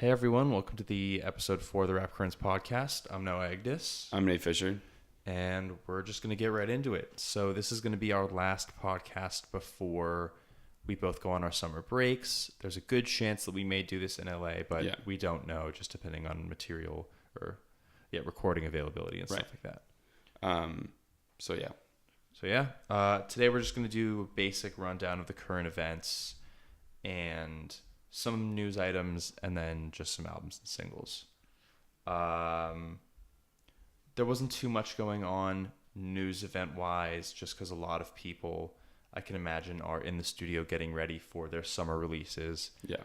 Hey everyone, welcome to the episode 4 of the Rap Currents podcast. I'm Noah Agdis. I'm Nate Fisher. And we're just going to get right into it. So this is going to be our last podcast before we both go on our summer breaks. There's a good chance that we may do this in LA, but we don't know, just depending on material or recording availability and stuff like that. Today we're just going to do a basic rundown of the current events and some news items, and then just some albums and singles. There wasn't too much going on news event-wise, just because a lot of people, I can imagine, are in the studio getting ready for their summer releases. Yeah.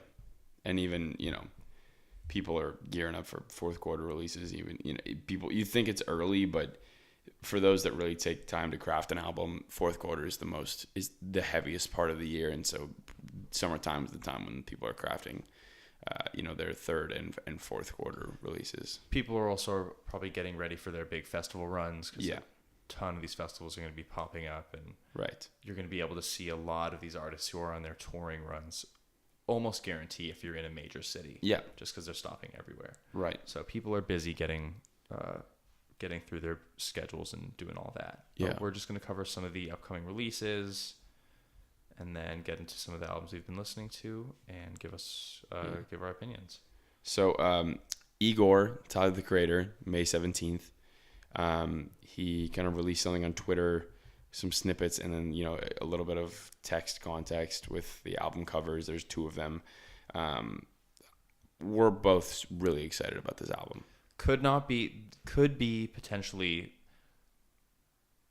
And even, people are gearing up for fourth quarter releases. Even, people, you think it's early, but for those that really take time to craft an album, fourth quarter is the heaviest part of the year. And so summertime is the time when people are crafting, their third and fourth quarter releases. People are also probably getting ready for their big festival runs because a ton of these festivals are going to be popping up, and you're going to be able to see a lot of these artists who are on their touring runs. Almost guarantee if you're in a major city, just because they're stopping everywhere. Right. So people are busy getting through their schedules and doing all that. But we're just going to cover some of the upcoming releases, and then get into some of the albums we've been listening to, and give our opinions. So, IGOR, Tyler the Creator, May 17th. He kind of released something on Twitter, some snippets, and then, a little bit of text context with the album covers. There's 2 of them. We're both really excited about this album. Could potentially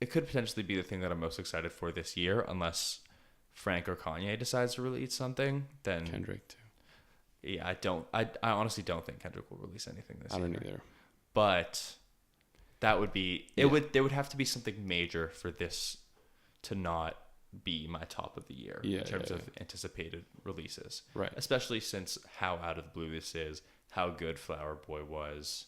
be the thing that I'm most excited for this year, unless Frank or Kanye decides to release something. Then Kendrick too. Yeah, I honestly don't think Kendrick will release anything this year. I don't either. But that would be there would have to be something major for this to not be my top of the year in terms of anticipated releases. Right. Especially since how out of the blue this is, how good Flower Boy was.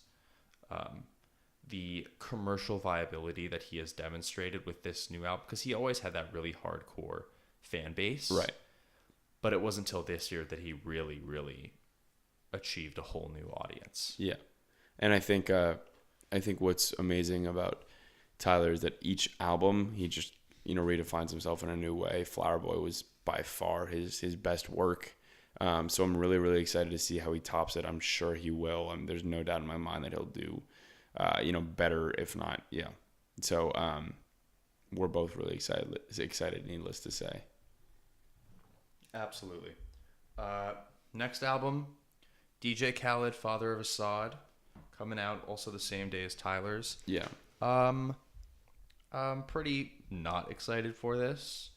The commercial viability that he has demonstrated with this new album, because he always had that really hardcore fan base. Right. But it wasn't until this year that he really, really achieved a whole new audience. Yeah. And I think what's amazing about Tyler is that each album, he just, redefines himself in a new way. Flower Boy was by far his best work. So I'm really, really excited to see how he tops it. I'm sure he will. There's no doubt in my mind that he'll do, better, if not. Yeah. So we're both really excited, needless to say. Absolutely. Next album, DJ Khaled, Father of Asahd, coming out also the same day as Tyler's. Yeah. I'm pretty not excited for this.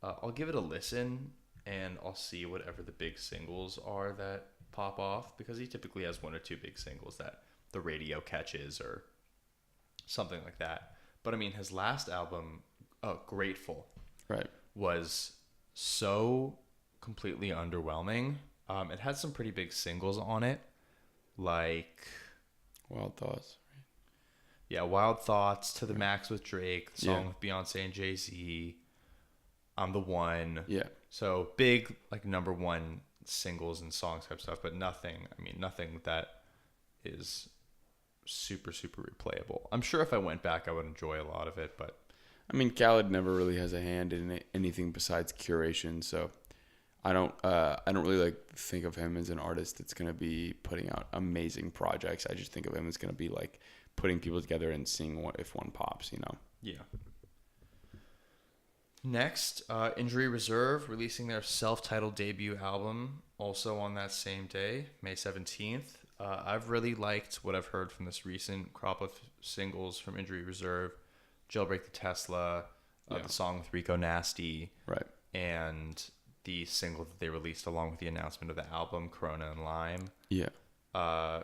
I'll give it a listen, and I'll see whatever the big singles are that pop off, because he typically has 1 or 2 big singles that the radio catches or something like that. But his last album, Grateful, was so completely underwhelming. It had some pretty big singles on it, like Wild Thoughts. Yeah, Wild Thoughts, To the Max with Drake, the song with Beyonce and Jay-Z, I'm the One. Yeah. So big, number 1 singles and songs type stuff, but nothing that is super, super replayable. I'm sure if I went back, I would enjoy a lot of it, but Khaled never really has a hand in anything besides curation, so I don't really think of him as an artist that's going to be putting out amazing projects. I just think of him as going to be putting people together and seeing if one pops, Yeah. Next, Injury Reserve, releasing their self-titled debut album, also on that same day, May 17th. I've really liked what I've heard from this recent crop of singles from Injury Reserve. Jailbreak the Tesla, the song with Rico Nasty, and the single that they released along with the announcement of the album, Corona and Lime. Yeah. I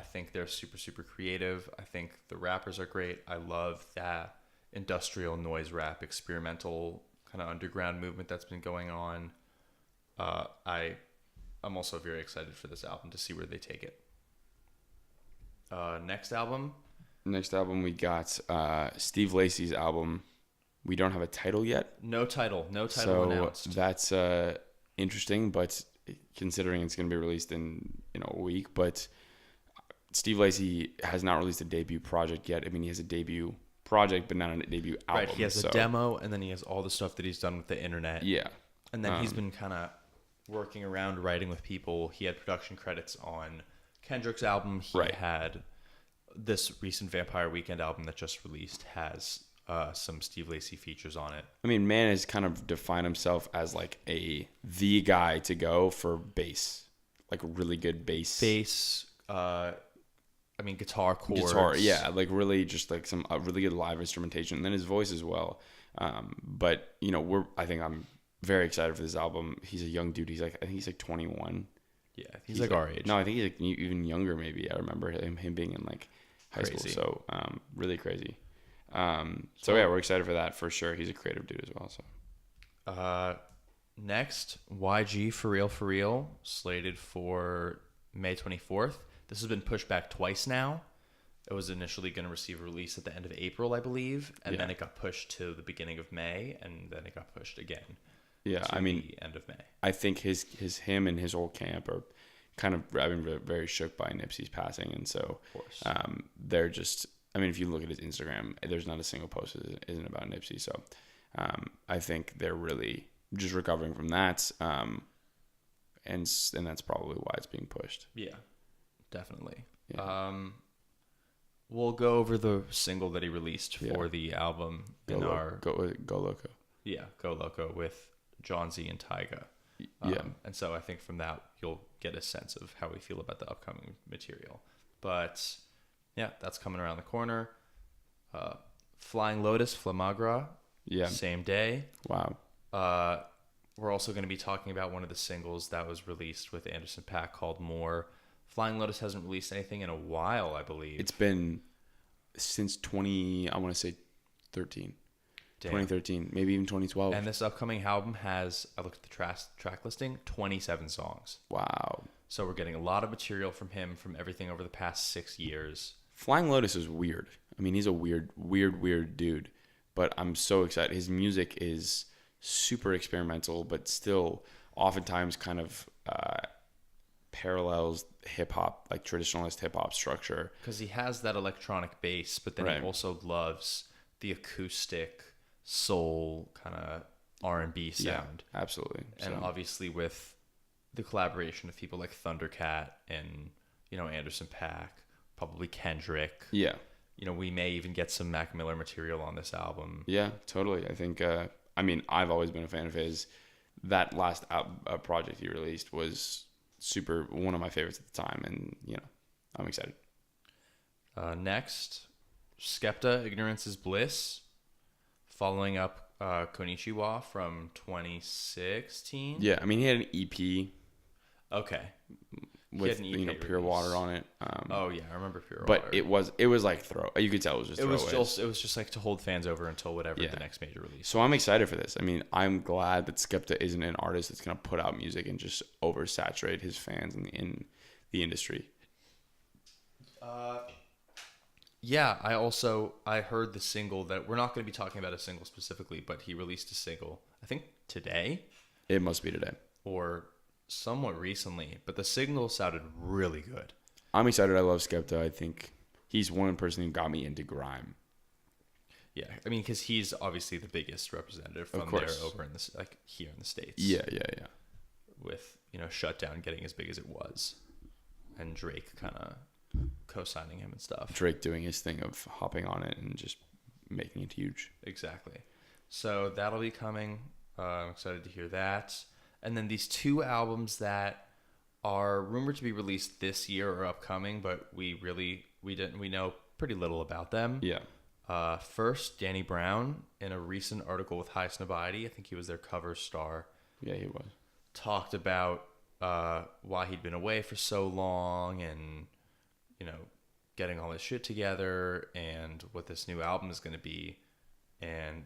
think they're super, super creative. I think the rappers are great. I love that industrial noise rap, experimental kind of underground movement that's been going on. I'm also very excited for this album to see where they take it. Next album we got Steve Lacy's album. We don't have a title yet. No title announced. So that's interesting, but considering it's going to be released in a week. But Steve Lacy has not released a debut project yet. I mean, he has a debut project, but not a debut album. Right, he has a demo, and then he has all the stuff that he's done with the internet. Yeah. And then he's been kind of working around writing with people. He had production credits on Kendrick's album. He had this recent Vampire Weekend album that just released has some Steve Lacy features on it. I mean, man has kind of defined himself as like the guy to go for bass, like really good bass. Guitar chords. Guitar, yeah, like really just like some really good live instrumentation, and then his voice as well. But I think I'm very excited for this album. He's a young dude. I think he's like 21. Yeah, he's like our age. No, I think he's like even younger. Maybe I remember him being in like high school. So really crazy. So yeah, we're excited for that for sure. He's a creative dude as well. So next, YG For Real slated for May 24th. This has been pushed back twice now. It was initially going to receive a release at the end of April, I believe, and then it got pushed to the beginning of May, and then it got pushed again. Yeah, to the end of May. I think him and his whole camp are kind of very shook by Nipsey's passing, and so they're just. I mean, if you look at his Instagram, there's not a single post that isn't about Nipsey. So I think they're really just recovering from that, and that's probably why it's being pushed. Yeah, definitely. Yeah. We'll go over the single that he released for the album Go Loco. Yeah, Go Loco with John Z and Tyga. And so I think from that you'll get a sense of how we feel about the upcoming material. But yeah, that's coming around the corner. Flying Lotus, Flamagra. Yeah. Same day. Wow. We're also going to be talking about one of the singles that was released with Anderson .Paak called More. Flying Lotus hasn't released anything in a while, I believe. It's been since 2013. Damn. 2013, maybe even 2012. And this upcoming album has, I looked at the track listing, 27 songs. Wow. So we're getting a lot of material from him from everything over the past 6 years. Flying Lotus is weird. I mean, he's a weird dude. But I'm so excited. His music is super experimental, but still oftentimes kind of parallels hip-hop, like traditionalist hip-hop structure. Because he has that electronic bass, but then he also loves the acoustic soul kind of R&B sound. Yeah, absolutely. And obviously with the collaboration of people like Thundercat and, Anderson .Paak, probably Kendrick. Yeah. We may even get some Mac Miller material on this album. Yeah, totally. I think, I've always been a fan of his. That last project he released was one of my favorites at the time, and I'm excited. Next, Skepta, Ignorance is Bliss, following up Konichiwa from 2016. Yeah, I mean he had an EP. Okay. With Pure Water on it. Oh yeah, I remember Pure Water. But it was like you could tell it was just throwaways. It was just like to hold fans over until whatever the next major release. So I'm excited for this. I mean, I'm glad that Skepta isn't an artist that's gonna put out music and just oversaturate his fans in the industry. Yeah, I heard the single that we're not going to be talking about a single specifically, but he released a single, I think today. It must be today. Or somewhat recently, but the single sounded really good. I'm excited. I love Skepta. I think he's one person who got me into grime. Yeah, I mean, because he's obviously the biggest representative from there over in this, like here in the States. Yeah. With Shutdown getting as big as it was, and Drake kind of co-signing him and stuff. Drake doing his thing of hopping on it and just making it huge. Exactly. So that'll be coming. I'm excited to hear that. And then these two albums that are rumored to be released this year or upcoming, but we know pretty little about them. Yeah. First, Danny Brown, in a recent article with High Snobiety, I think he was their cover star. Yeah, he was. Talked about why he'd been away for so long and, getting all his shit together and what this new album is going to be. And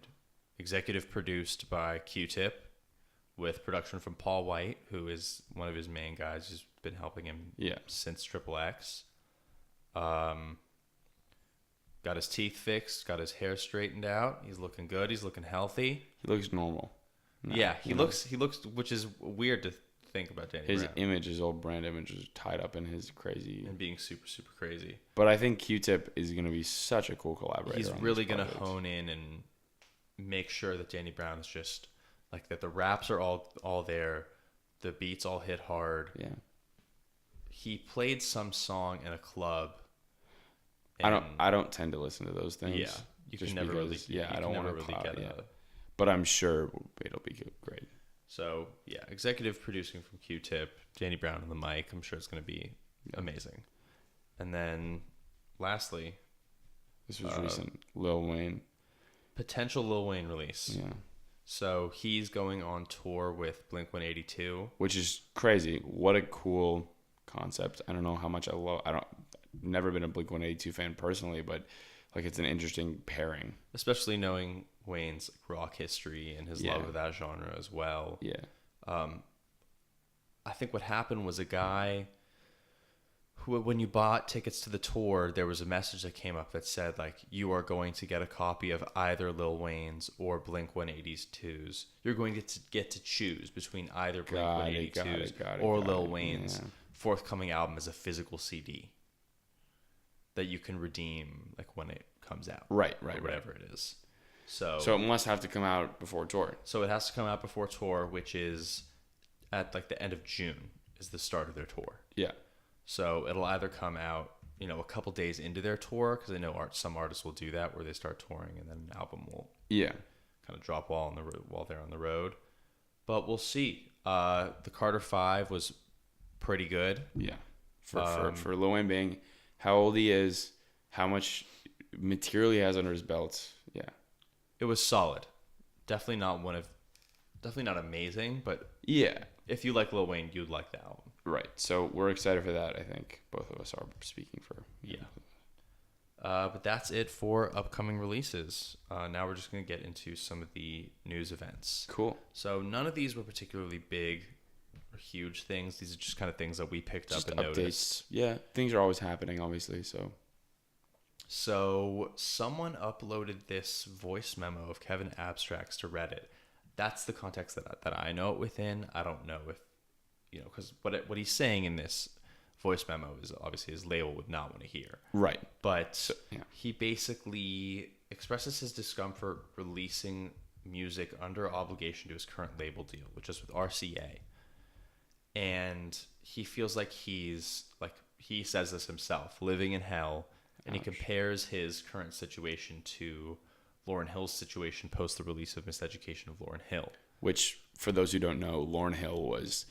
executive produced by Q-Tip with production from Paul White, who is one of his main guys who's been helping him since XXX. Got his teeth fixed, got his hair straightened out. He's looking good. He's looking healthy. He looks normal. He looks, which is weird to think about Danny his Brown. image, his old brand image, is tied up in his crazy And being super, super crazy. But I think Q-Tip is going to be such a cool collaborator. He's really going to hone in and make sure that Danny Brown is just like that. The raps are all there, the beats all hit hard. Yeah. He played some song in a club. I don't tend to listen to those things. Yeah, you can never really. Yeah, I don't want to really get it. But I'm sure it'll be great. So yeah, executive producing from Q-Tip, Danny Brown on the mic. I'm sure it's going to be amazing. And then, lastly, this was recent. Lil Wayne. Potential Lil Wayne release. Yeah. So he's going on tour with Blink-182, which is crazy. What a cool concept. I don't know how much never been a Blink-182 fan personally, but like it's an interesting pairing. Especially knowing Wayne's rock history and his love of that genre as well. Yeah. I think what happened was a guy who, when you bought tickets to the tour, there was a message that came up that said, like, you are going to get a copy of either Lil Wayne's or Blink-182's. You're going to get to choose between either Blink-182's or Lil Wayne's forthcoming album as a physical CD that you can redeem like when it comes out. Right. Whatever it is. So it must have to come out before tour. So it has to come out before tour, which is at like the end of June is the start of their tour. Yeah. So it'll either come out, a couple days into their tour, because I know some artists will do that where they start touring and then an album will kind of drop while they're on the road. But we'll see. The Carter 5 was pretty good. Yeah. For Lil Wayne being how old he is, how much material he has under his belt. Yeah. It was solid. Definitely not amazing, but yeah. If you like Lil Wayne, you'd like the album. Right. So we're excited for that. I think both of us are speaking for. Yeah. But that's it for upcoming releases. Now we're just going to get into some of the news events. Cool. So none of these were particularly big or huge things. These are just kind of things that we picked up and updates. Noticed. Yeah. Things are always happening, obviously. So someone uploaded this voice memo of Kevin Abstract's to Reddit. That's the context that I know it within. I don't know if, because what he's saying in this voice memo is obviously his label would not want to hear. Right. But he basically expresses his discomfort releasing music under obligation to his current label deal, which is with RCA. And he feels like he says this himself, living in hell. And he compares his current situation to Lauryn Hill's situation post the release of Miseducation of Lauryn Hill. Which, for those who don't know, Lauryn Hill was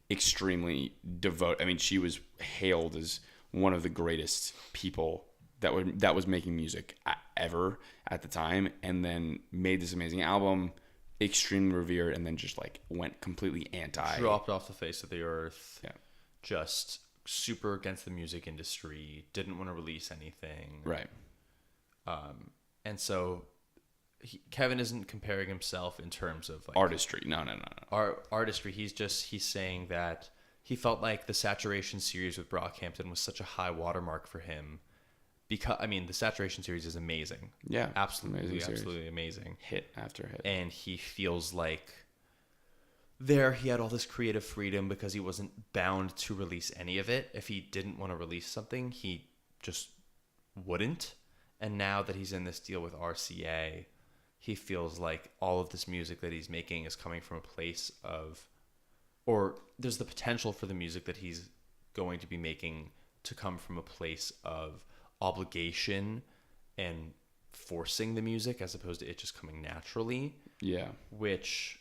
extremely devout. I mean, she was hailed as one of the greatest people that was making music ever at the time, and then made this amazing album, extremely revered, and then just like went completely dropped off the face of the earth. Yeah. Just super against the music industry, didn't want to release anything. Right. And so Kevin isn't comparing himself in terms of like artistry. No. Artistry. He's saying that he felt like the Saturation series with Brockhampton was such a high watermark for him. Because the Saturation series is amazing. Yeah. Absolutely amazing. Hit after hit. And he feels like he had all this creative freedom because he wasn't bound to release any of it. If he didn't want to release something, he just wouldn't. And now that he's in this deal with RCA, he feels like all of this music that he's making is coming from a place of, or there's the potential for the music that he's going to be making to come from a place of obligation and forcing the music as opposed to it just coming naturally. Yeah. Which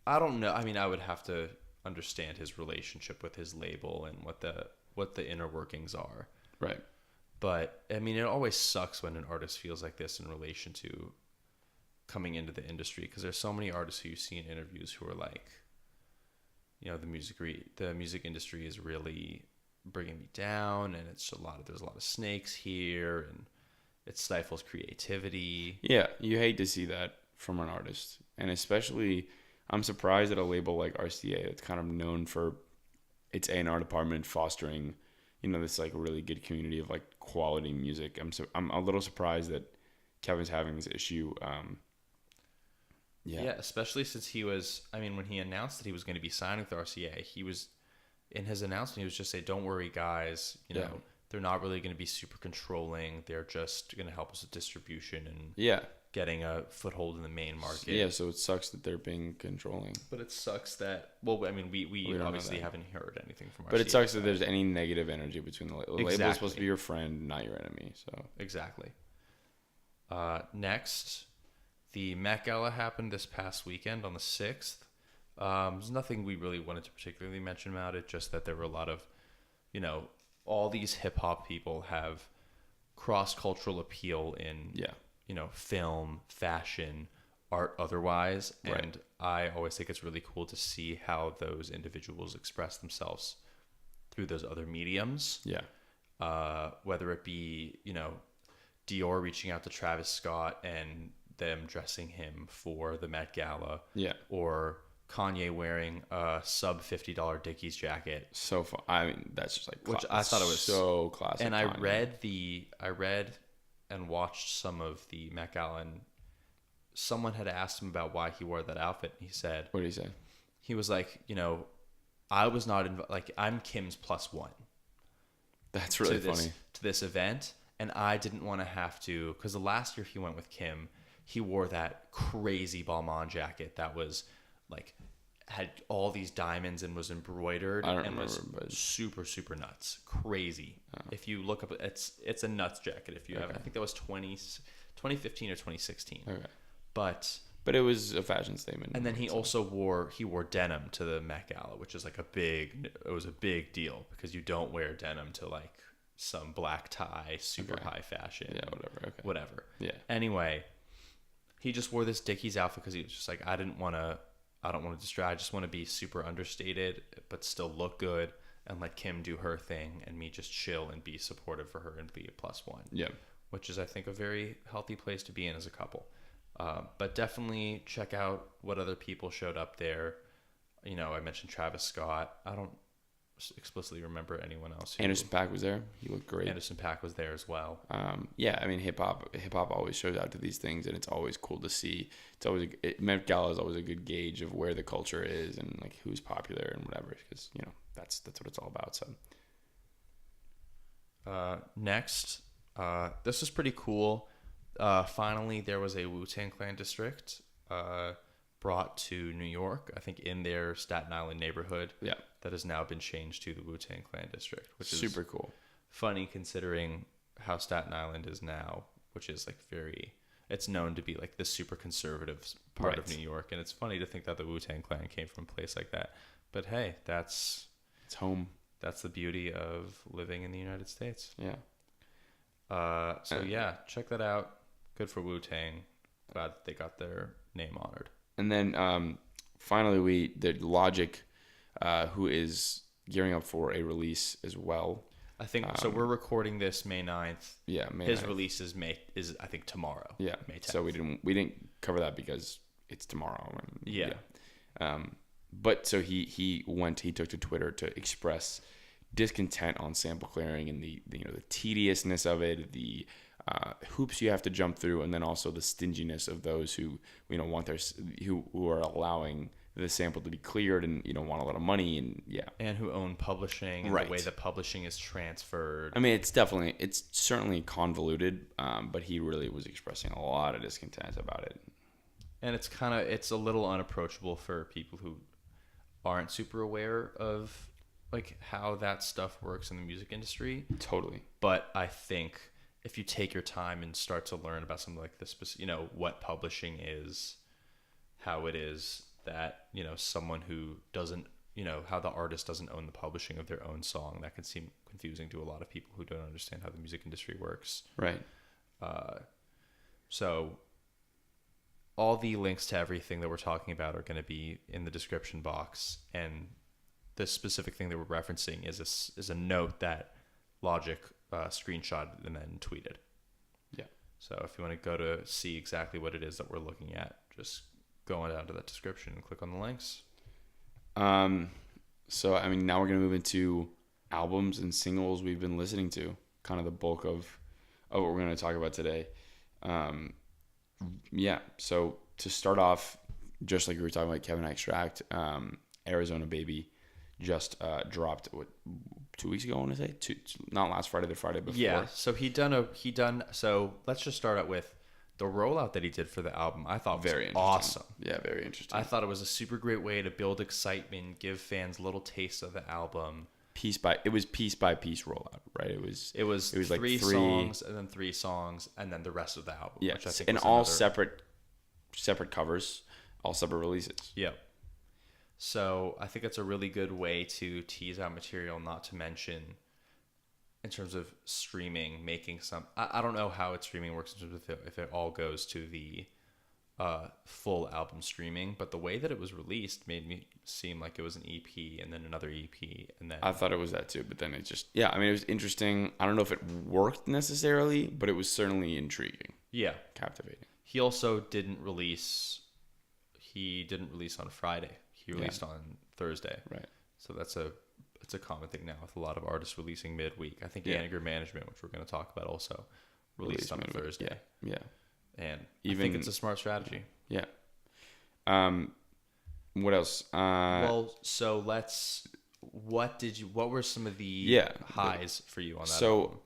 I don't know. I would have to understand his relationship with his label and what the inner workings are. Right. But it always sucks when an artist feels like this in relation to coming into the industry, because there's so many artists who you see in interviews who are like, the music industry is really bringing me down, and there's a lot of snakes here, and it stifles creativity. Yeah, you hate to see that from an artist, and especially I'm surprised that a label like RCA, that's kind of known for its A&R department fostering, this like really good community of like quality music. I'm a little surprised that Kevin's having this issue. Yeah, especially since he was, I mean, when he announced that he was going to be signing with RCA, he was, in his announcement, he was just saying, don't worry, guys, you know, they're not really going to be super controlling. They're just going to help us with distribution and getting a foothold in the main market. Yeah, so it sucks that they're being controlling. But it sucks that, well, I mean, we obviously haven't heard anything from RCA. But it sucks that there's any negative energy between the labels. The label is supposed to be your friend, not your enemy. So exactly. Next, the Met Gala happened this past weekend on the 6th. There's nothing we really wanted to particularly mention about it, just that there were a lot of, you know, all these hip hop people have cross-cultural appeal in, you know, film, fashion, art otherwise. And I always think it's really cool to see how those individuals express themselves through those other mediums. Whether it be, you know, Dior reaching out to Travis Scott and them dressing him for the Met Gala. Or Kanye wearing a sub $50 Dickies jacket. So fun. I mean, that's just like, which I thought it was so classic. And I read and watched some of the Met Gala, and someone had asked him about why he wore that outfit. And he said, what did he say? He was like, you know, I was not like, I'm Kim's +1. That's really funny. To this event. And I didn't want to have to, because the last year he went with Kim, he wore that crazy Balmain jacket that was like, had all these diamonds and was embroidered was super, super nuts. Crazy. If you look up, it's a nuts jacket. If you have, I think that was 2015 or 2016. But it was a fashion statement. And then he also wore denim to the Met Gala, which is like it was a big deal, because you don't wear denim to like some black tie, super high fashion. Whatever. Anyway, he just wore this Dickies outfit because he was just like, I don't want to distract. I just want to be super understated, but still look good, and let Kim do her thing, and me just chill and be supportive for her and be a +1. Which is, I think, a very healthy place to be in as a couple. But definitely check out what other people showed up there. You know, I mentioned Travis Scott. I don't explicitly remember anyone else. Anderson .Paak was there. He looked great. Anderson .Paak was there as well. I mean, hip hop always shows out to these things, and it's always cool to see. It's always Met Gala is always a good gauge of where the culture is and like who's popular and whatever, because you know that's what it's all about. So next, this was pretty cool. Finally, there was a Wu-Tang Clan district brought to New York, I think in their Staten Island neighborhood. That has now been changed to the Wu-Tang Clan district, which is super cool. Funny considering how Staten Island is now, which is like it's known to be like the super conservative part of New York. And it's funny to think that the Wu-Tang Clan came from a place like that. But hey, it's home. That's the beauty of living in the United States. So check that out. Good for Wu-Tang. Glad they got their name honored. And then finally, the Logic, who is gearing up for a release as well. I think so. We're recording this May 9th. His 9th. Release is I think tomorrow. May 10th. So we didn't cover that because it's tomorrow. But so he took to Twitter to express discontent on sample clearing and the tediousness of it, the hoops you have to jump through, and then also the stinginess of those who want who are allowing the sample to be cleared and want a lot of money and who own publishing and the way that publishing is transferred. I mean, it's certainly convoluted, but he really was expressing a lot of discontent about it. And it's a little unapproachable for people who aren't super aware of like how that stuff works in the music industry. Totally. But I think if you take your time and start to learn about something like this, what publishing is, how it is that, someone who doesn't, how the artist doesn't own the publishing of their own song, that can seem confusing to a lot of people who don't understand how the music industry works. Right. So all the links to everything that we're talking about are going to be in the description box. And the specific thing that we're referencing is a note that Logic screenshotted and then tweeted. So if you want to go to see exactly what it is that we're looking at, just go on down to that description and click on the links. So I mean, now we're gonna move into albums and singles we've been listening to. Kind of the bulk of what we're gonna talk about today. So to start off, just like we were talking about Kevin Extract, Arizona Baby just dropped 2 weeks ago. I want to say not last Friday, the Friday before. Yeah. So So let's just start out with the rollout that he did for the album. I thought was Very interesting. awesome. Yeah, very interesting. I thought it was a super great way to build excitement, give fans little taste of the album. Piece by piece rollout, right? It was like three songs and then 3 songs and then the rest of the album. Yeah, which I think and was all another... separate covers, all separate releases. Yeah. So I think it's a really good way to tease out material, not to mention in terms of streaming, making some... I don't know how its streaming works in terms of if it all goes to the full album streaming, but the way that it was released made me seem like it was an EP and then another EP and then... I thought it was that too, but then it just... Yeah, I mean, it was interesting. I don't know if it worked necessarily, but it was certainly intriguing. Yeah. Captivating. He also didn't release... He didn't release on Friday. He released on Thursday. Right. So it's a common thing now with a lot of artists releasing midweek. I think Anger Management, which we're going to talk about, also released on midweek. Thursday. Yeah. And I think it's a smart strategy. Yeah. What else? Well, so what were some of the highs for you on that album?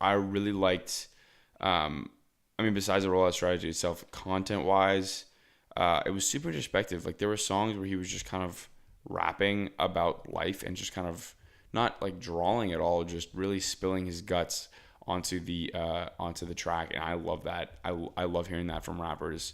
I really liked, I mean, besides the rollout strategy itself, content-wise, it was super introspective. Like, there were songs where he was just kind of rapping about life and just kind of not like drawling at all, just really spilling his guts onto the track, and I love that. I love hearing that from rappers.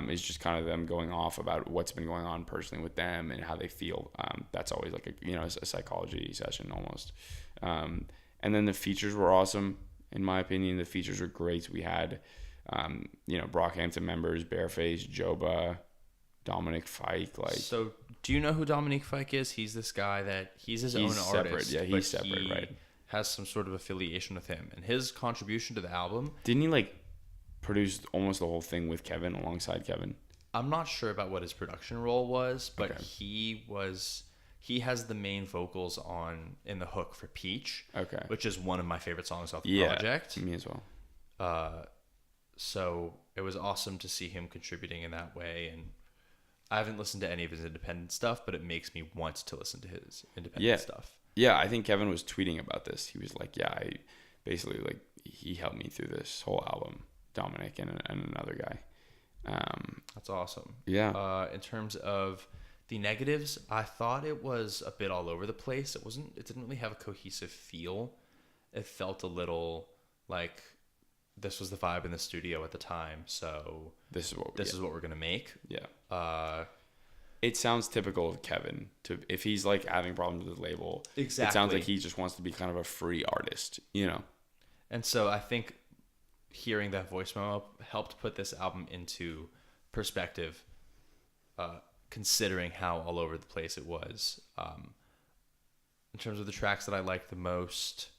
Is just kind of them going off about what's been going on personally with them and how they feel. That's always like a psychology session almost. And then the features were awesome, in my opinion. The features were great. We had Brockhampton members, Bareface, Joba, Dominic Fike. So do you know who Dominic Fike is? He's this guy that he's his own separate. artist. Yeah, he's separate, right? Has some sort of affiliation with him, and his contribution to the album. Didn't he produce almost the whole thing with Kevin, alongside Kevin? I'm not sure about what his production role was, but Okay. he has the main vocals in the hook for Peach, Okay. which is one of my favorite songs off the project. Me as well. So it was awesome to see him contributing in that way, and I haven't listened to any of his independent stuff, but it makes me want to listen to his independent stuff. Yeah, I think Kevin was tweeting about this. He was like, I basically, he helped me through this whole album, Dominic and another guy. That's awesome. Yeah. In terms of the negatives, I thought it was a bit all over the place. It didn't really have a cohesive feel. It felt a little like this was the vibe in the studio at the time, so this is what we're gonna make. Yeah. It sounds typical of Kevin if he's having problems with the label. Exactly. It sounds like he just wants to be kind of a free artist, And so I think hearing that voice memo helped put this album into perspective, considering how all over the place it was. In terms of the tracks that I like the most,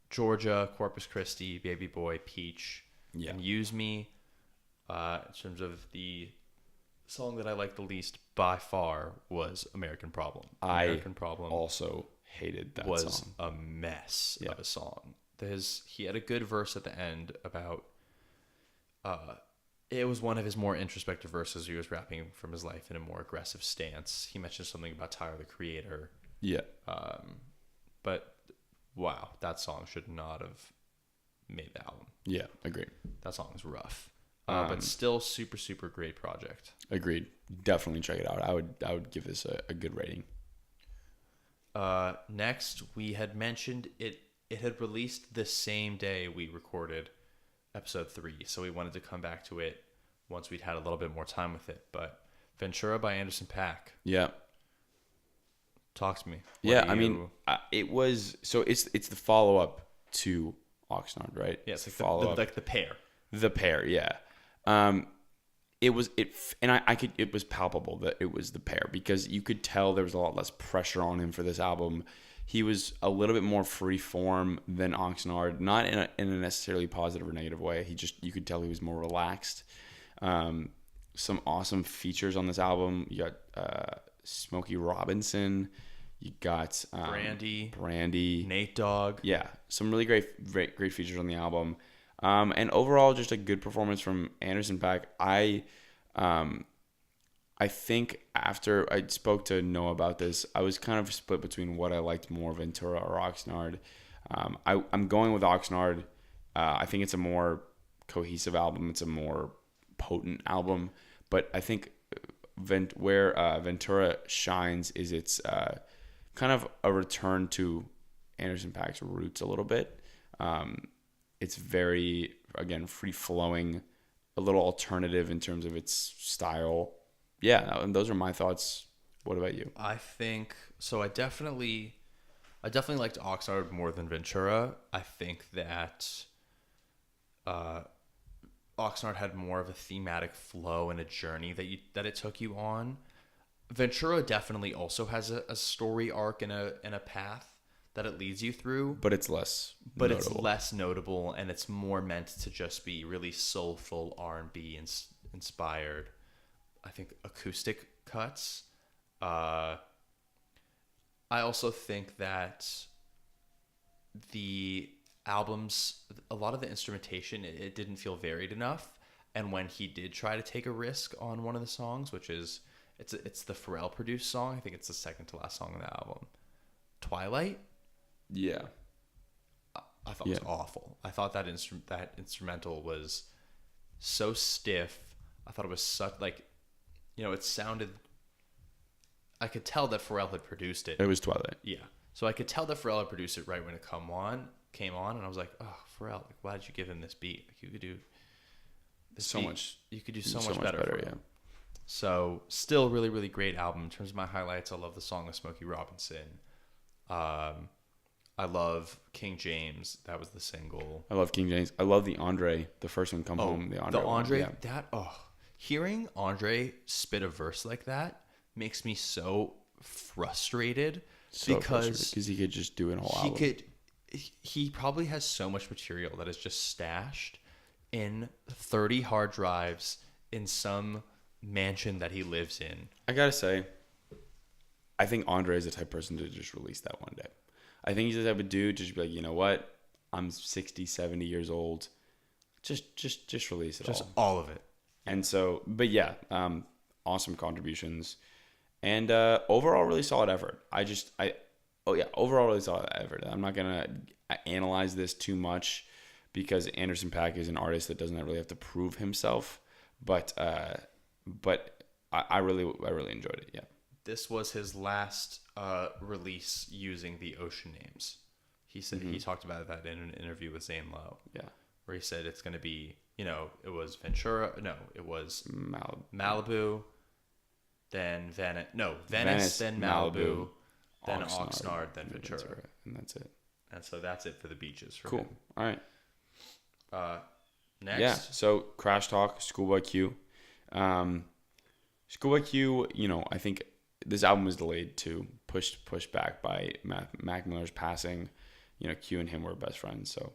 Georgia, Corpus Christi, Baby Boy, Peach, and Use Me. In terms of the song that I liked the least by far was American Problem. American Problem also hated that was song. a mess of a song. He had a good verse at the end about it was one of his more introspective verses. He was rapping from his life in a more aggressive stance. He mentioned something about Tyler the Creator. Yeah. But wow, that song should not have made the album. Yeah, agreed. That song is rough. But still super, super great project. Agreed. Definitely check it out. I would give this a good rating. Next, we had mentioned it had released the same day we recorded episode 3, so we wanted to come back to it once we'd had a little bit more time with it. But Ventura by Anderson .Paak. Yeah. Talk to me. It was it's the follow up to Oxnard, right? Yeah, it's like the follow up, like the pair. The pair, yeah. It was palpable that it was the pair, because you could tell there was a lot less pressure on him for this album. He was a little bit more free form than Oxnard, not in a necessarily positive or negative way. You could tell he was more relaxed. Some awesome features on this album. You got Smokey Robinson. You got Brandy, Nate Dogg. Yeah, some really great features on the album. And overall, just a good performance from Anderson .Paak. I think after I spoke to Noah about this, I was kind of split between what I liked more, Ventura or Oxnard. I'm going with Oxnard. I think it's a more cohesive album. It's a more potent album. But I think where Ventura shines is it's kind of a return to Anderson .Paak's roots a little bit. It's very, again, free-flowing, a little alternative in terms of its style. Yeah, and those are my thoughts. What about you? I think so. I definitely liked Oxnard more than Ventura. I think that Oxnard had more of a thematic flow and a journey that it took you on. Ventura definitely also has a story arc and a path that it leads you through, But it's less but notable. it's less notable, and it's more meant to just be really soulful R&B inspired. I think acoustic cuts. I also think that the albums, a lot of the instrumentation, it didn't feel varied enough. And when he did try to take a risk on one of the songs, which is it's the Pharrell produced song, I think it's the second to last song on the album, Twilight. Yeah. I thought was awful. I thought that instrumental was so stiff. I thought it was such it sounded. I could tell that Pharrell had produced it. It was Twilight. Yeah, so I could tell that Pharrell had produced it right when it came on, and I was like, oh, Pharrell, why did you give him this beat? Like, you could do this You could do so much better. Yeah. So still really, really great album. In terms of my highlights, I love the song of Smokey Robinson. I love King James. That was the single. I love King James. I love the Andre, the first one, Come Home. The Andre, one, yeah. Hearing Andre spit a verse like that makes me so frustrated because he could just do an whole album. He probably has so much material that is just stashed in 30 hard drives in some mansion that he lives in. I gotta say, I think Andre is the type of person to just release that one day. I think he's the type of dude to just be like, you know what? I'm 60, 70 years old. Just release it all. Just all of it. And so, but yeah, awesome contributions. And overall, really solid effort. Overall, really solid effort. I'm not going to analyze this too much because Anderson .Paak is an artist that doesn't really have to prove himself. But I really enjoyed it, yeah. This was his last release using the Ocean names. He said he talked about that in an interview with Zane Lowe. Yeah, where he said it's going to be, it was Ventura. No, it was Malibu. Then Venice, then Malibu, then Oxnard, then Ventura. And that's it. And so that's it for the beaches. For cool. him. All right. Next. Yeah. So Crash Talk, Schoolboy Q. Schoolboy Q. I think this album was delayed too, pushed back by Mac Miller's passing. Q and him were best friends, so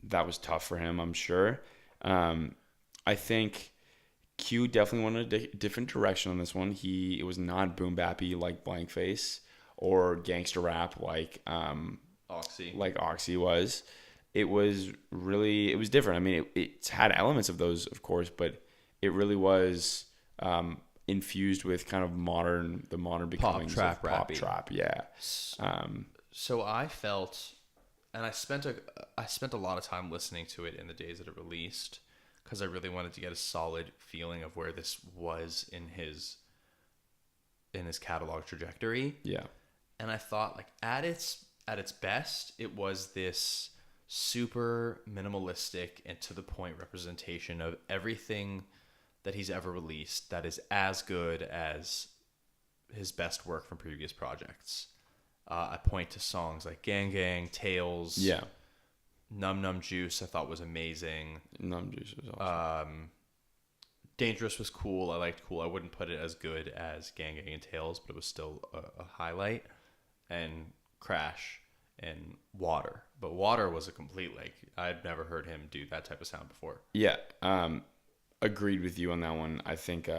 that was tough for him, I'm sure. I think Q definitely went a different direction on this one. It was not boom bappy like Blank Face or gangster rap like Oxy was. It was different. I mean, it had elements of those, of course, but it really was infused with kind of the modern becomings pop trap, pop trap, yeah. So I felt, and I spent a lot of time listening to it in the days that it released because I really wanted to get a solid feeling of where this was in his catalog trajectory. Yeah, and I thought at its best, it was this super minimalistic and to the point representation of everything that he's ever released that is as good as his best work from previous projects. I point to songs like Gang Gang, Tales, Num Num Juice I thought was amazing. Num Juice was awesome. Dangerous was cool. I liked Cool. I wouldn't put it as good as Gang Gang and Tales, but it was still a highlight. And Crash and Water. But Water was a complete, I'd never heard him do that type of sound before. Yeah. Agreed with you on that one. I think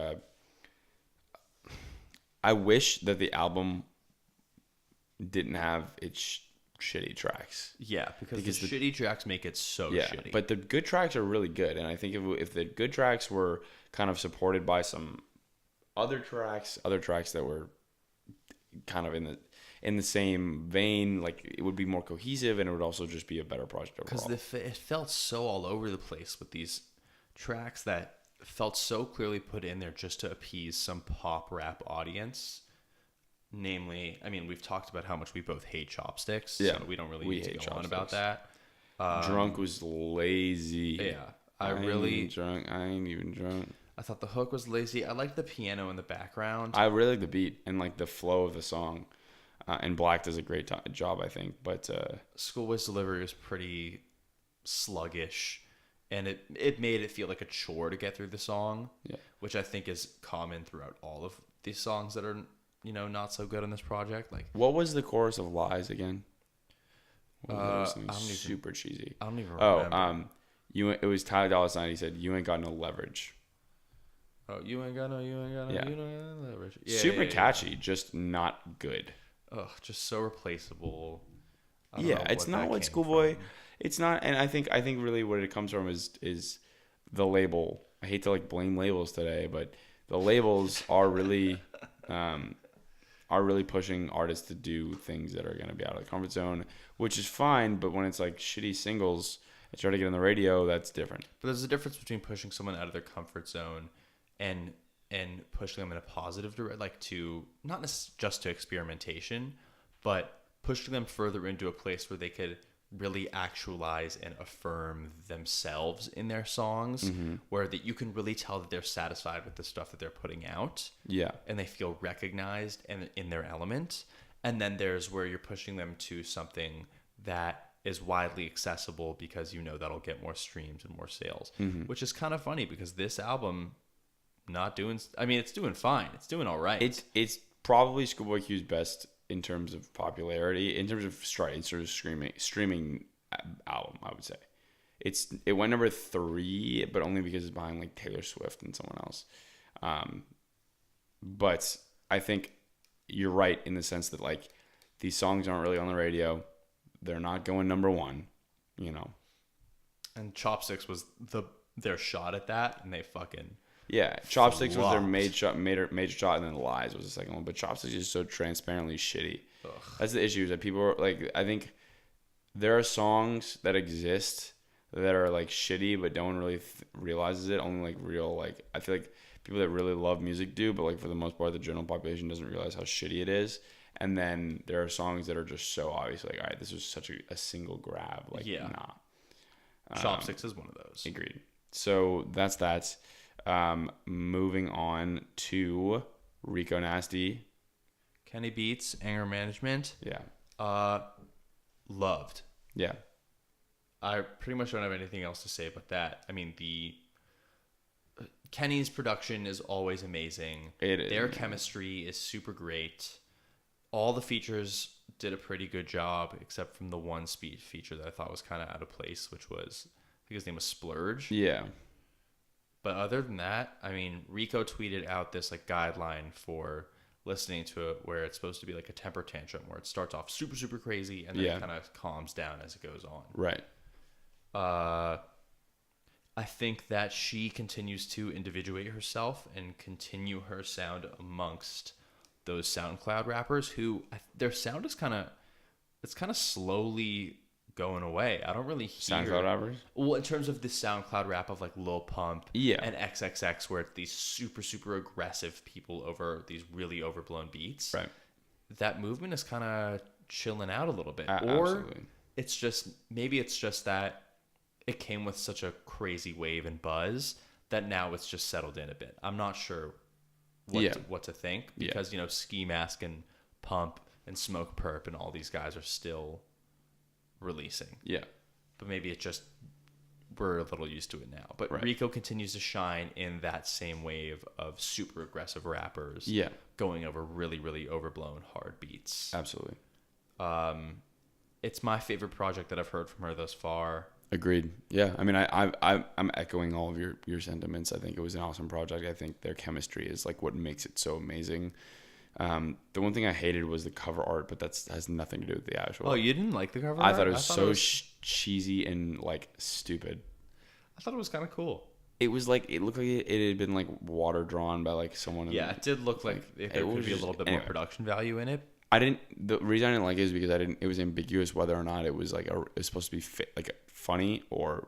I wish that the album didn't have its shitty tracks. Yeah, because the shitty tracks make it so shitty. But the good tracks are really good, and I think if the good tracks were kind of supported by some other tracks that were kind of in the same vein, like it would be more cohesive, and it would also just be a better project overall. Because it felt so all over the place with these tracks that felt so clearly put in there just to appease some pop rap audience. Namely, I mean, we've talked about how much we both hate Chopsticks, so we don't really need to go on about that. Drunk was lazy. Yeah, I ain't even drunk. I thought the hook was lazy. I liked the piano in the background. I really like the beat and like the flow of the song. And Black does a great job, I think. But Schoolboy's delivery was pretty sluggish, and it made it feel like a chore to get through the song, which I think is common throughout all of these songs that are, not so good on this project. Like, what was the chorus of Lies again? Super cheesy. I don't even remember. It was Tyler Dolla $ign. He said, "You ain't got no leverage." Oh, you ain't got no leverage. Yeah, super catchy, just not good. Ugh, just so replaceable. It's not what Schoolboy. It's not, and I think really what it comes from is the label. I hate to like blame labels today, but the labels are really pushing artists to do things that are going to be out of the comfort zone, which is fine. But when it's like shitty singles and try to get on the radio, that's different. But there's a difference between pushing someone out of their comfort zone and pushing them in a positive direction, like to not just to experimentation, but pushing them further into a place where they could really actualize and affirm themselves in their songs, where that you can really tell that they're satisfied with the stuff that they're putting out. Yeah. And they feel recognized and in their element. And then there's where you're pushing them to something that is widely accessible because that'll get more streams and more sales, which is kind of funny because this album it's doing fine. It's doing all right. It's probably Schoolboy Q's best in terms of popularity, in terms of streaming album, I would say. It went number 3, but only because it's behind like Taylor Swift and someone else. But I think you're right in the sense that like these songs aren't really on the radio. They're not going number 1, And Chopsticks was their shot at that, and they fucking Chopsticks was their major shot, and then Lies was the second one. But Chopsticks is so transparently shitty. Ugh. That's the issue, is that people are like, I think there are songs that exist that are like shitty, but no one really realizes it. Only like real, like, I feel like people that really love music do, but like for the most part, the general population doesn't realize how shitty it is. And then there are songs that are just so obvious, like, all right, this was such a single grab. Like, nah. Chopsticks is one of those. Agreed. So that's that. Moving on to Rico Nasty. Kenny Beats, Anger Management. Yeah. Loved. Yeah. I pretty much don't have anything else to say about that. I mean, Kenny's production is always amazing. Their chemistry is super great. All the features did a pretty good job, except from the one speed feature that I thought was kind of out of place, which was, I think his name was Splurge. Yeah. But other than that, I mean, Rico tweeted out this like guideline for listening to it, where it's supposed to be like a temper tantrum, where it starts off super, super crazy and then it kind of calms down as it goes on. Right. I think that she continues to individuate herself and continue her sound amongst those SoundCloud rappers who their sound is kind of slowly going away. I don't really hear SoundCloud rappers. Well, in terms of the SoundCloud rap of like Lil Pump and XXX, where it's these super, super aggressive people over these really overblown beats. Right. That movement is kind of chilling out a little bit. Absolutely. It's just that it came with such a crazy wave and buzz that now it's just settled in a bit. I'm not sure what to think, because Ski Mask and Pump and Smoke Perp and all these guys are still releasing. Yeah. But maybe it just, we're a little used to it now. But Rico continues to shine in that same wave of super aggressive rappers going over really, really overblown hard beats. Absolutely. It's my favorite project that I've heard from her thus far. Agreed. Yeah. I mean, I'm echoing all of your sentiments. I think it was an awesome project. I think their chemistry is like what makes it so amazing. The one thing I hated was the cover art, but that has nothing to do with the actual. Oh, you didn't like the cover I art? thought it was so cheesy and like stupid. I thought it was kind of cool. It was like it looked like it had been like water drawn by like someone. Yeah, it did look like there could be a little bit more production value in it. The reason I didn't like it is because it was ambiguous whether or not it was like it was supposed to be funny or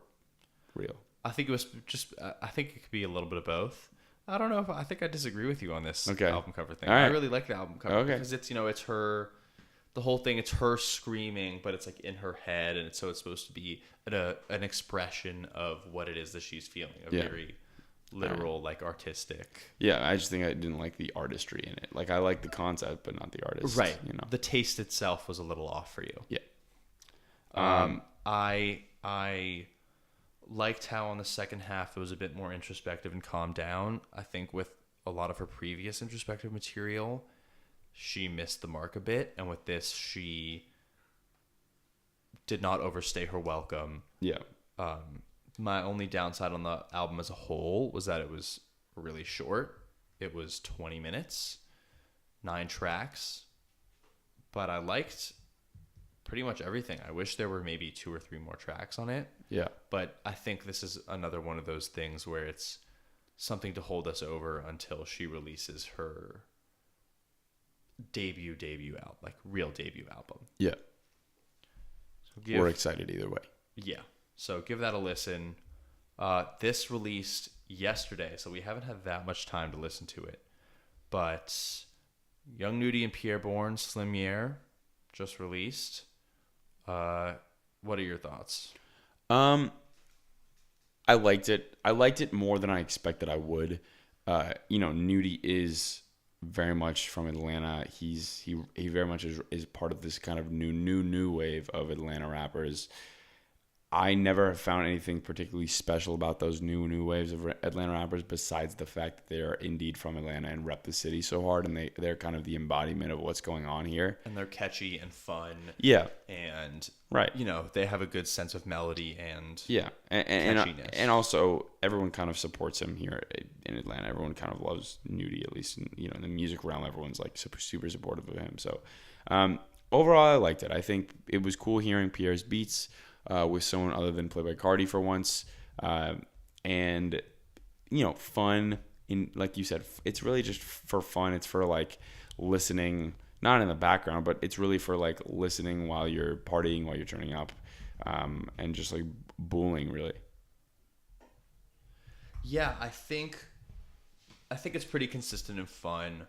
real. I think it was just. I think it could be a little bit of both. I don't know. I think I disagree with you on this album cover thing. Right. I really like the album cover because it's it's her. The whole thing, it's her screaming, but it's like in her head, and so it's supposed to be an expression of what it is that she's feeling. Very literal, like artistic. Yeah, I just think I didn't like the artistry in it. Like I like the concept, but not the artist. Right. The taste itself was a little off for you. Yeah. I liked how on the second half it was a bit more introspective and calmed down. I think with a lot of her previous introspective material, she missed the mark a bit, and with this, she did not overstay her welcome. Yeah. My only downside on the album as a whole was that it was really short. It was 20 minutes, 9 tracks, but I liked pretty much everything. I wish there were maybe 2 or 3 more tracks on it. Yeah. But I think this is another one of those things where it's something to hold us over until she releases her debut album, like real debut album. Yeah. So we're excited either way. Yeah. So give that a listen. This released yesterday, so we haven't had that much time to listen to it. But Young Nudy and Pierre Bourne, Slim Yer, just released. What are your thoughts? I liked it. I liked it more than I expected I would. Nudy is very much from Atlanta. He very much is part of this kind of new wave of Atlanta rappers. I never have found anything particularly special about those new waves of Atlanta rappers besides the fact that they are indeed from Atlanta and rep the city so hard, and they're kind of the embodiment of what's going on here. And they're catchy and fun. Yeah. And right. They have a good sense of melody and catchiness. And also everyone kind of supports him here in Atlanta. Everyone kind of loves Nudy, at least in the music realm. Everyone's like super supportive of him. So overall, I liked it. I think it was cool hearing Pierre's beats with someone other than Playboi Carti for once, and fun. In like you said, it's really just for fun. It's for like listening, not in the background, but it's really for like listening while you're partying, while you're turning up, and just like booling, really. Yeah, I think it's pretty consistent and fun.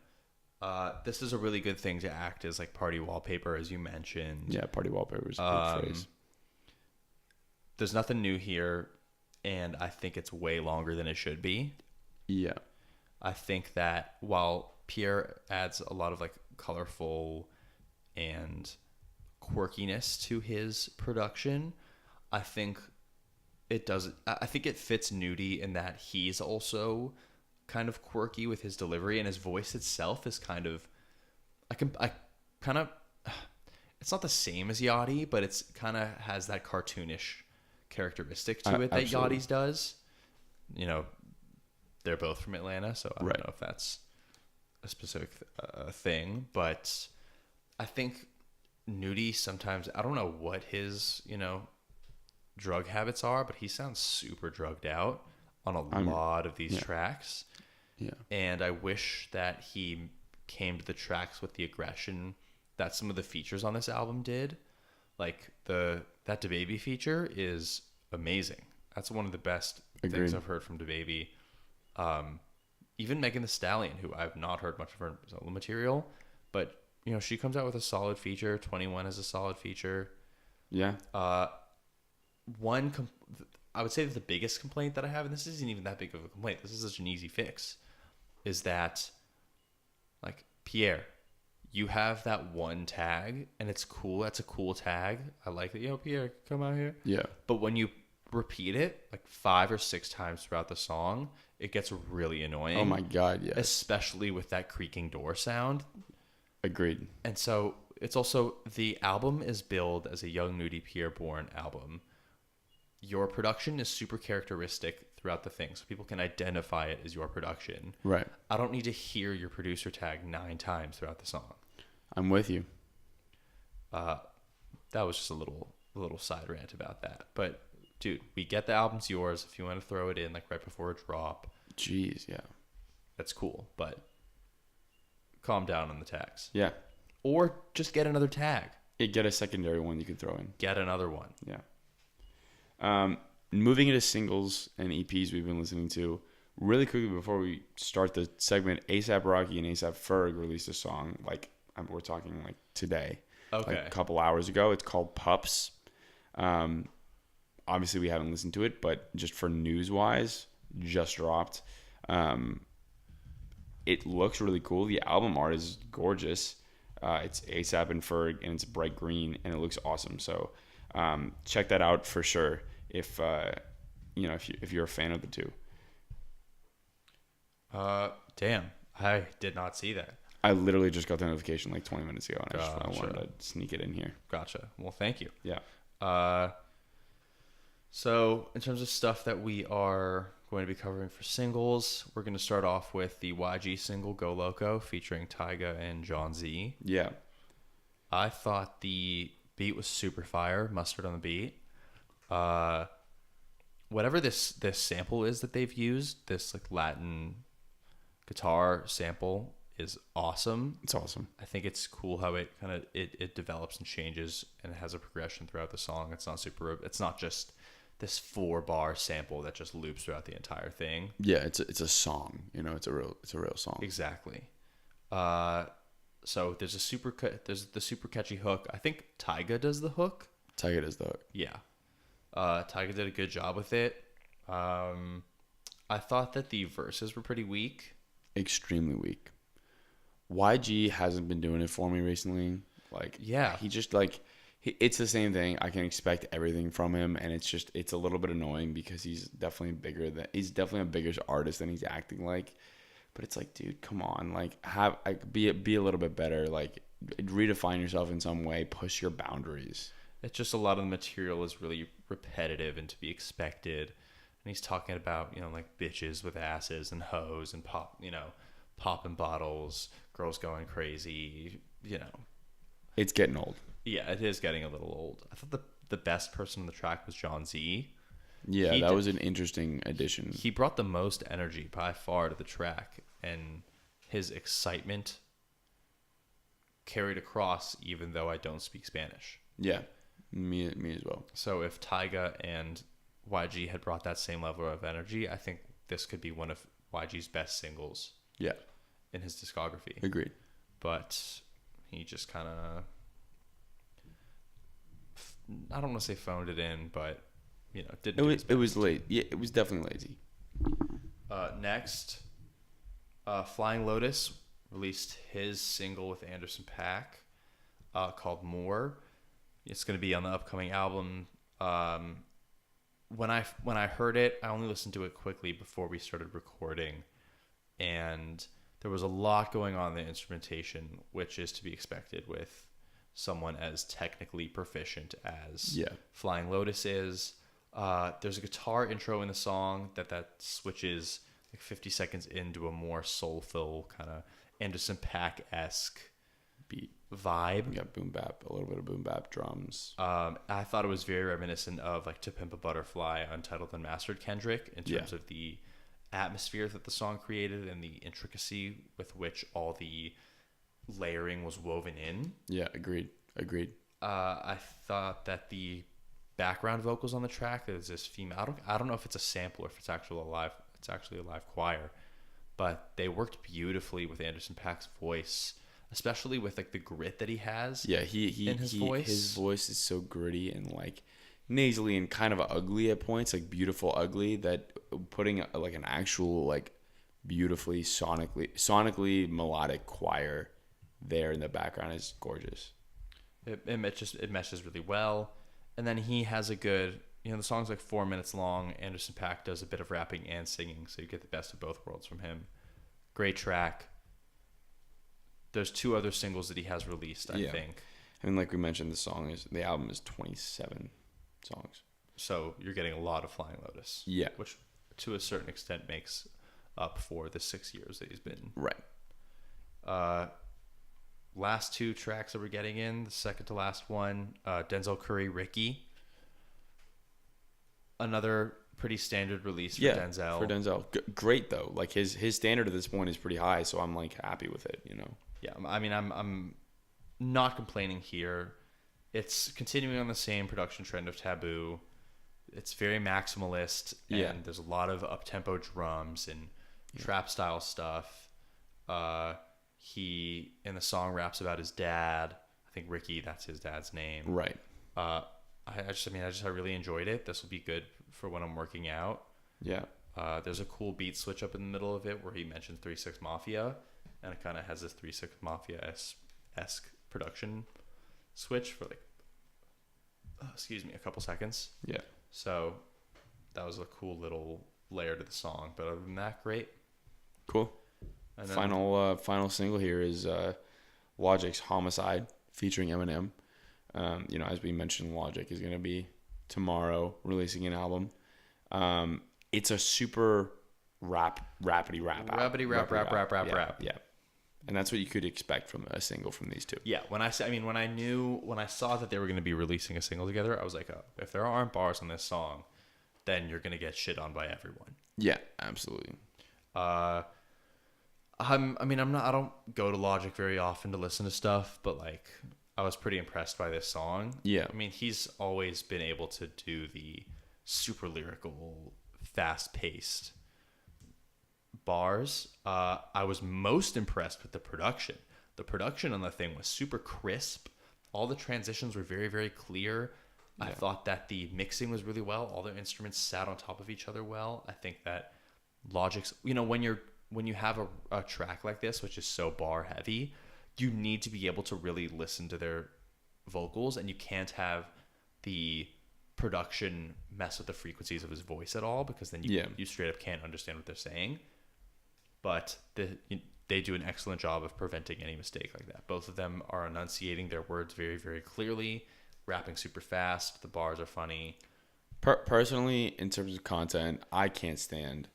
This is a really good thing to act as like party wallpaper, as you mentioned. Yeah, party wallpaper is a good phrase. There's nothing new here, and I think it's way longer than it should be. Yeah. I think that while Pierre adds a lot of like colorful and quirkiness to his production, I think it fits Nudy in that he's also kind of quirky with his delivery, and his voice itself is kind of it's not the same as Yachty, but it's kind of has that cartoonish characteristic to it that Yachty's does. They're both from Atlanta, so I don't know if that's a specific thing, but I think Nudy sometimes, I don't know what his drug habits are, but he sounds super drugged out on a lot of these tracks. Yeah. And I wish that he came to the tracks with the aggression that some of the features on this album did. Like that DaBaby feature is amazing. That's one of the best things I've heard from DaBaby. Even Megan Thee Stallion, who I've not heard much of her solo material, but she comes out with a solid feature. 21 is a solid feature. Yeah. I would say that the biggest complaint that I have, and this isn't even that big of a complaint, this is such an easy fix, is that like Pierre, you have that one tag and it's cool. That's a cool tag. I like that. Yo, Pierre, come out here. Yeah. But when you repeat it like 5 or 6 times throughout the song, it gets really annoying. Oh my God, yes. Especially with that creaking door sound. Agreed. And so it's also, the album is billed as a Young Nudy Pierre Bourne album. Your production is super characteristic throughout the thing so people can identify it as your production. Right. I don't need to hear your producer tag 9 times throughout the song. I'm with you. That was just a little side rant about that. But dude, we get the album's yours. If you want to throw it in like right before a drop, Jeez, yeah. that's cool. But calm down on the tags. Yeah. Or just get another tag. Get a secondary one you can throw in. Get another one. Yeah. Moving into singles and EPs we've been listening to. Really quickly before we start the segment, A$AP Rocky and A$AP Ferg released a song like we're talking like today. Okay. Like a couple hours ago. It's called Pups. Obviously we haven't listened to it, but just for news wise, just dropped. It looks really cool. The album art is gorgeous. It's A$AP and Ferg, and it's bright green, and it looks awesome. So check that out for sure. If you're a fan of the two. Damn, I did not see that. I literally just got the notification like 20 minutes ago, and I Gotcha. wanted to sneak it in here. Gotcha. Well, thank you. Yeah. So in terms of stuff that we are going to be covering for singles, we're going to start off with the YG single Go Loco featuring Tyga and John Z. Yeah. I thought the beat was super fire, mustard on the beat. Whatever this sample is that they've used, this like Latin guitar sample is awesome. It's awesome. I think it's cool how it kind of it develops and changes and it has a progression throughout the song. It's not just this 4-bar sample that just loops throughout the entire thing. Yeah, it's a song. It's a real song. Exactly. So there's the super catchy hook. I think Tyga does the hook. Tyga does the hook. Yeah. Tyga did a good job with it. I thought that the verses were pretty weak. Extremely weak. YG hasn't been doing it for me recently. Like, yeah, he just like, it's the same thing. I can expect everything from him, and it's a little bit annoying because he's definitely a bigger artist than he's acting like. But it's like, dude, come on, like be a little bit better. Like, redefine yourself in some way. Push your boundaries. It's just a lot of the material is really repetitive and to be expected. And he's talking about, like bitches with asses and hoes and popping bottles, girls going crazy, It's getting old. Yeah, it is getting a little old. I thought the best person on the track was John Z. Yeah, that was an interesting addition. He brought the most energy by far to the track, and his excitement carried across even though I don't speak Spanish. Yeah, me as well. So if Tyga and YG had brought that same level of energy, I think this could be one of YG's best singles. Yeah. In his discography. Agreed. But he just kind of, I don't want to say phoned it in, but didn't. It was late. Yeah, it was definitely lazy. Next, Flying Lotus released his single with Anderson .Paak called More. It's going to be on the upcoming album. When I heard it, I only listened to it quickly before we started recording, and there was a lot going on in the instrumentation, which is to be expected with someone as technically proficient as Flying Lotus is. There's a guitar intro in the song that switches like 50 seconds into a more soulful kind of Anderson .Paak-esque beat vibe. We got boom bap, a little bit of boom bap drums. I thought it was very reminiscent of like To Pimp a Butterfly, Untitled Unmastered Kendrick in terms of the atmosphere that the song created and the intricacy with which all the layering was woven in. Yeah, agreed. I thought that the background vocals on the track, there's this female, I don't know if it's a sample or if it's actually a live choir, but they worked beautifully with Anderson .Paak's voice, especially with like the grit that he has. Yeah, in his voice. His voice is so gritty and like nasally and kind of ugly at points, like beautiful ugly, that putting like an actual like beautifully sonically melodic choir there in the background is gorgeous. It meshes really well. And then he has a good, the song's like 4 minutes long. Anderson .Paak does a bit of rapping and singing, so you get the best of both worlds from him. Great track. There's 2 other singles that he has released, I think. I mean, like we mentioned, the album is 27 songs. So you're getting a lot of Flying Lotus. Yeah. Which to a certain extent makes up for the 6 years that he's been. Right. Last 2 tracks that we're getting in, the second to last one, Denzel Curry, Ricky. Another pretty standard release for Denzel. For Denzel. Great though. Like his standard at this point is pretty high, so I'm like happy with it, you know. Yeah, I mean I'm not complaining here. It's continuing on the same production trend of Taboo. It's very maximalist, and there's a lot of up-tempo drums and trap-style stuff. He, in the song, raps about his dad. I think Ricky, that's his dad's name. Right. I really enjoyed it. This will be good for when I'm working out. Yeah. There's a cool beat switch up in the middle of it where he mentions 3 6 Mafia, and it kind of has this 3 6 Mafia-esque production switch for like, a couple seconds. Yeah. So that was a cool little layer to the song. But other than that, great. Cool. And then, final single here is Logic's Homicide featuring Eminem. As we mentioned, Logic is going to be tomorrow releasing an album. It's a super rapidy rap. Yeah. And that's what you could expect from a single from these two. Yeah. When I saw that they were going to be releasing a single together, I was like, oh, if there aren't bars on this song, then you're going to get shit on by everyone. Yeah, absolutely. I don't go to Logic very often to listen to stuff, but like I was pretty impressed by this song. Yeah. I mean, he's always been able to do the super lyrical, fast-paced bars. I was most impressed with the production. The production on the thing was super crisp. All the transitions were very, very clear. Yeah. I thought that the mixing was really well. All the instruments sat on top of each other well. I think that Logic's, when you have a track like this, which is so bar heavy, you need to be able to really listen to their vocals, and you can't have the production mess with the frequencies of his voice at all, because then you straight up can't understand what they're saying. But they do an excellent job of preventing any mistake like that. Both of them are enunciating their words very, very clearly, rapping super fast. The bars are funny. Personally, in terms of content, I can't stand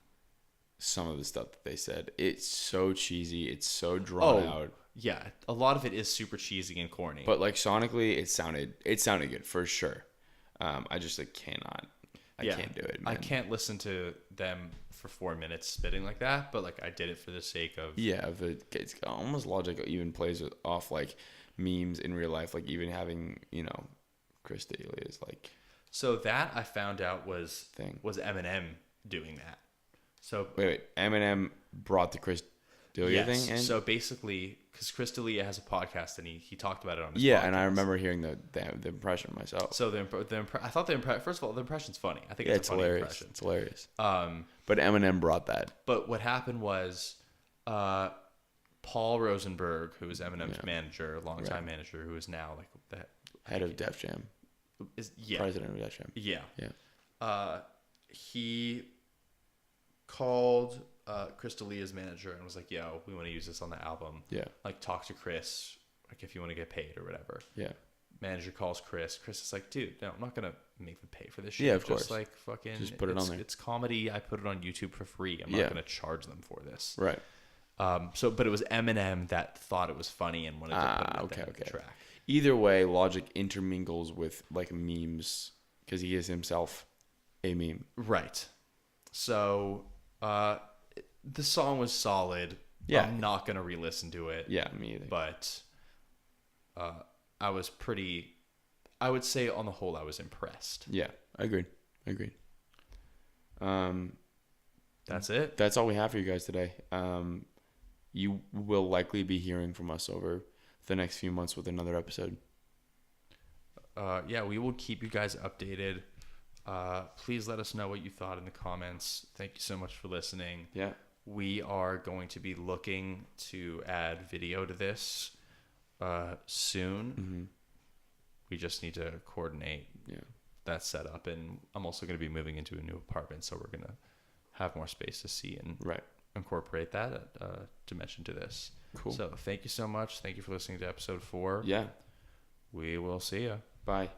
some of the stuff that they said. It's so cheesy. It's so drawn out. Yeah, a lot of it is super cheesy and corny. But like sonically, it sounded good for sure. I just cannot. I can't do it, man. I can't listen to them for 4 minutes spitting like that, but like I did it for the sake of it's almost Logic even plays off like memes in real life, like even having Chris D'Elia is like. So that I found out was Eminem doing that. So wait, Eminem brought the Chris D'Elia thing in? So basically, because Chris D'Elia has a podcast and he talked about it on his podcast. And I remember hearing the impression myself. So I thought first of all, the impression's funny. I think it's a funny hilarious. impression. It's hilarious. But Eminem brought that. But what happened was Paul Rosenberg, who was Eminem's manager, longtime manager, who is now like the head of Def Jam. President of Def Jam. Yeah. Yeah. He called Chris D'Elia's manager and was like, yo, we want to use this on the album. Yeah. Like, talk to Chris, like, if you want to get paid or whatever. Yeah. Manager calls Chris. Chris is like, dude, no, I'm not going to make them pay for this shit. Yeah, of course. Just, like, fucking... Just put it on there. It's comedy. I put it on YouTube for free. I'm not going to charge them for this. Right. But it was Eminem that thought it was funny and wanted to put it in the track. Either way, Logic intermingles with, like, memes because he is himself a meme. Right. So... the song was solid. Yeah. I'm not going to re-listen to it. Yeah, me either. But I would say on the whole, I was impressed. Yeah, agreed. That's it. That's all we have for you guys today. You will likely be hearing from us over the next few months with another episode. We will keep you guys updated. Please let us know what you thought in the comments. Thank you so much for listening. Yeah. We are going to be looking to add video to this soon. Mm-hmm. We just need to coordinate that setup. And I'm also going to be moving into a new apartment, so we're going to have more space to see and incorporate that dimension to this. Cool. So thank you so much. Thank you for listening to episode 4. Yeah. We will see you. Bye.